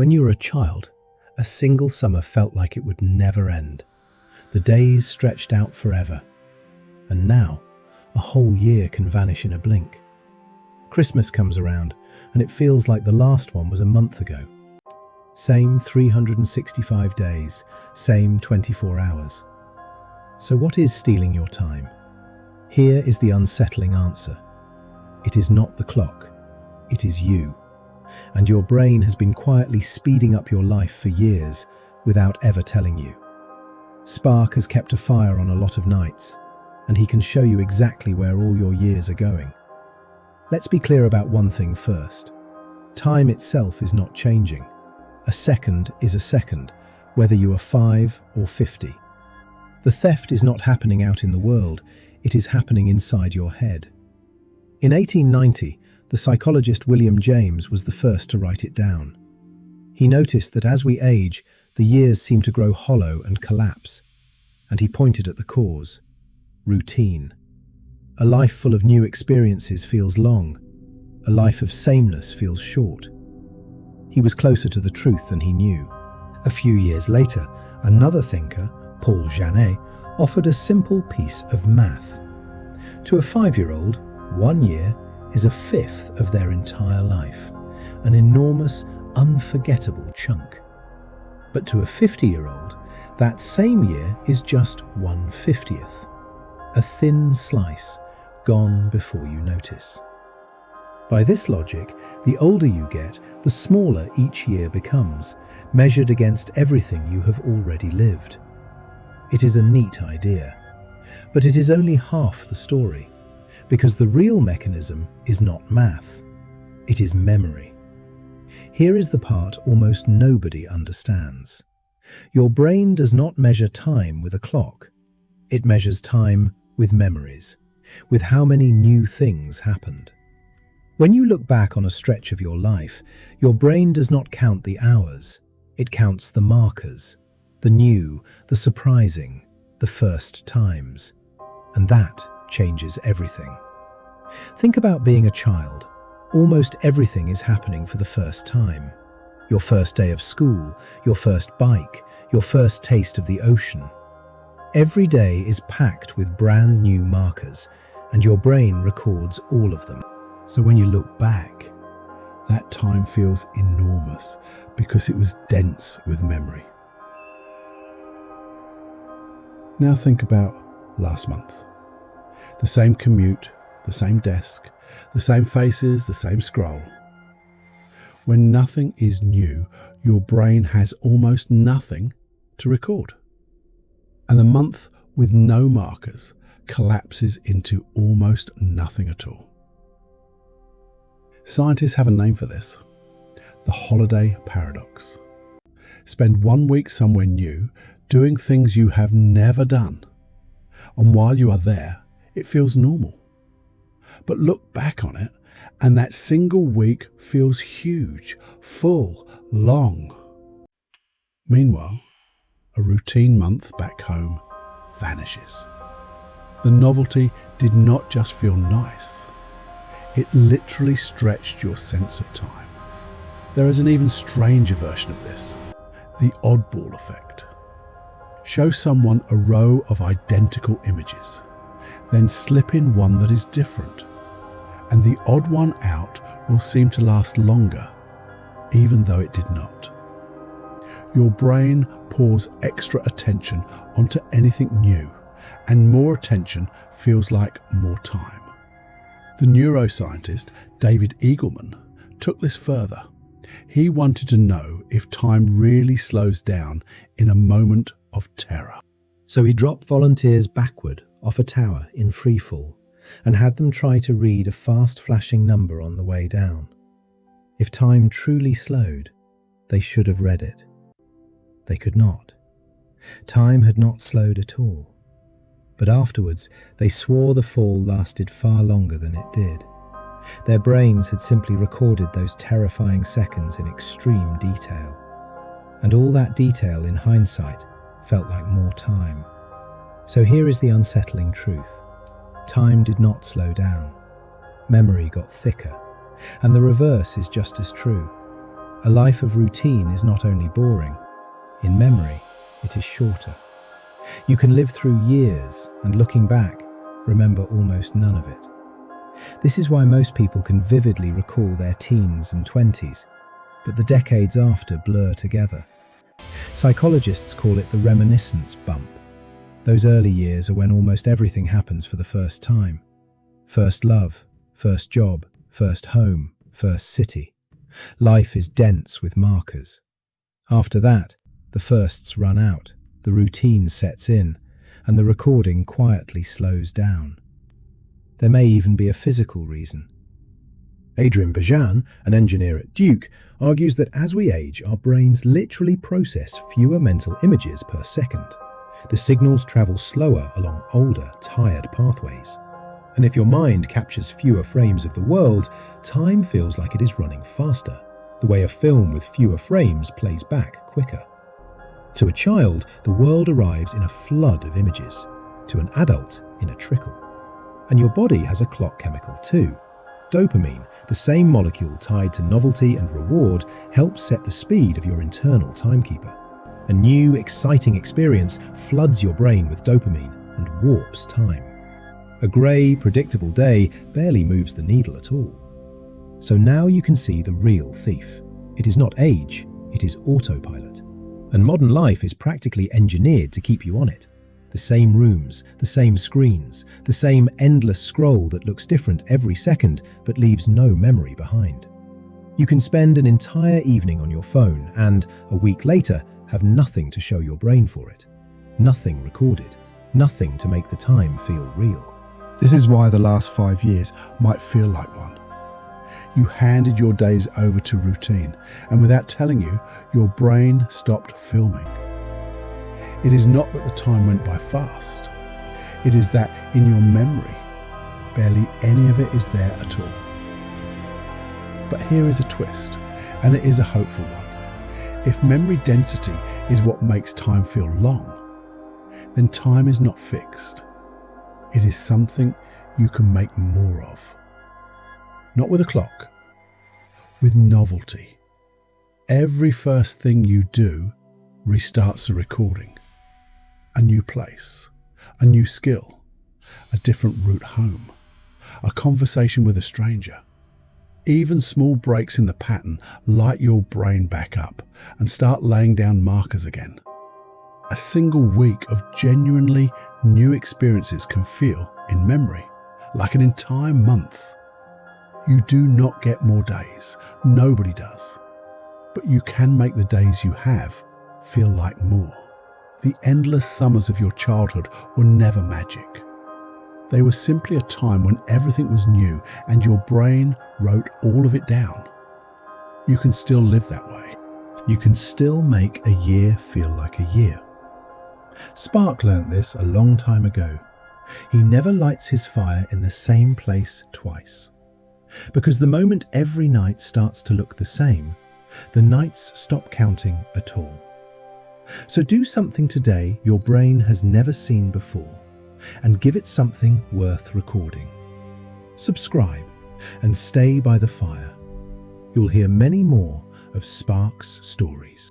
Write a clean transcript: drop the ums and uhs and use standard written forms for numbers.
When you were a child, a single summer felt like it would never end. The days stretched out forever. And now, a whole year can vanish in a blink. Christmas comes around, and it feels like the last one was a month ago. Same 365 days, same 24 hours. So what is stealing your time? Here is the unsettling answer. It is not the clock. It is you. And your brain has been quietly speeding up your life for years without ever telling you. Spark has kept a fire on a lot of nights, and he can show you exactly where all your years are going. Let's be clear about one thing first. Time itself is not changing. A second is a second, whether you are 5 or 50. The theft is not happening out in the world, it is happening inside your head. In 1890, the psychologist William James was the first to write it down. He noticed that as we age, the years seem to grow hollow and collapse, and he pointed at the cause: routine. A life full of new experiences feels long. A life of sameness feels short. He was closer to the truth than he knew. A few years later, another thinker, Paul Janet, offered a simple piece of math. To a 5-year-old, 1 year is a fifth of their entire life, an enormous, unforgettable chunk. But to a 50-year-old, that same year is just 1/50th, a thin slice, gone before you notice. By this logic, the older you get, the smaller each year becomes, measured against everything you have already lived. It is a neat idea, but it is only half the story, because the real mechanism is not math, it is memory. Here is the part almost nobody understands. Your brain does not measure time with a clock. It measures time with memories, with how many new things happened. When you look back on a stretch of your life, your brain does not count the hours. It counts the markers, the new, the surprising, the first times. And that changes everything. Think about being a child. Almost everything is happening for the first time. Your first day of school, your first bike, your first taste of the ocean. Every day is packed with brand new markers, and your brain records all of them. So when you look back, that time feels enormous because it was dense with memory. Now think about last month. The same commute, the same desk, the same faces, the same scroll. When nothing is new, your brain has almost nothing to record. And the month with no markers collapses into almost nothing at all. Scientists have a name for this: the holiday paradox. Spend 1 week somewhere new, doing things you have never done. And while you are there, it feels normal. But look back on it, and that single week feels huge, full, long. Meanwhile, a routine month back home vanishes. The novelty did not just feel nice. It literally stretched your sense of time. There is an even stranger version of this: the oddball effect. Show someone a row of identical images, then slip in one that is different, and the odd one out will seem to last longer, even though it did not. Your brain pours extra attention onto anything new, and more attention feels like more time. The neuroscientist David Eagleman took this further. He wanted to know if time really slows down in a moment of terror. So he dropped volunteers backward off a tower in freefall and had them try to read a fast-flashing number on the way down. If time truly slowed, they should have read it. They could not. Time had not slowed at all. But afterwards, they swore the fall lasted far longer than it did. Their brains had simply recorded those terrifying seconds in extreme detail. And all that detail, in hindsight, felt like more time. So here is the unsettling truth. Time did not slow down. Memory got thicker. And the reverse is just as true. A life of routine is not only boring, in memory, it is shorter. You can live through years and, looking back, remember almost none of it. This is why most people can vividly recall their teens and 20s, but the decades after blur together. Psychologists call it the reminiscence bump. Those early years are when almost everything happens for the first time. First love, first job, first home, first city. Life is dense with markers. After that, the firsts run out, the routine sets in, and the recording quietly slows down. There may even be a physical reason. Adrian Bajan, an engineer at Duke, argues that as we age, our brains literally process fewer mental images per second. The signals travel slower along older, tired pathways. And if your mind captures fewer frames of the world, time feels like it is running faster, the way a film with fewer frames plays back quicker. To a child, the world arrives in a flood of images. To an adult, in a trickle. And your body has a clock chemical too. Dopamine, the same molecule tied to novelty and reward, helps set the speed of your internal timekeeper. A new, exciting experience floods your brain with dopamine and warps time. A grey, predictable day barely moves the needle at all. So now you can see the real thief. It is not age, it is autopilot. And modern life is practically engineered to keep you on it. The same rooms, the same screens, the same endless scroll that looks different every second but leaves no memory behind. You can spend an entire evening on your phone and, a week later, have nothing to show your brain for it. Nothing recorded. Nothing to make the time feel real. This is why the last 5 years might feel like one. You handed your days over to routine, and without telling you, your brain stopped filming. It is not that the time went by fast. It is that in your memory, barely any of it is there at all. But here is a twist, and it is a hopeful one. If memory density is what makes time feel long, then time is not fixed. It is something you can make more of. Not with a clock, with novelty. Every first thing you do restarts a recording. A new place, a new skill, a different route home, a conversation with a stranger. Even small breaks in the pattern light your brain back up and start laying down markers again. A single week of genuinely new experiences can feel, in memory, like an entire month. You do not get more days, nobody does. But you can make the days you have feel like more. The endless summers of your childhood were never magic. They were simply a time when everything was new and your brain wrote all of it down. You can still live that way. You can still make a year feel like a year. Spark learnt this a long time ago. He never lights his fire in the same place twice. Because the moment every night starts to look the same, the nights stop counting at all. So do something today your brain has never seen before, and give it something worth recording. Subscribe and stay by the fire. You'll hear many more of Spark's stories.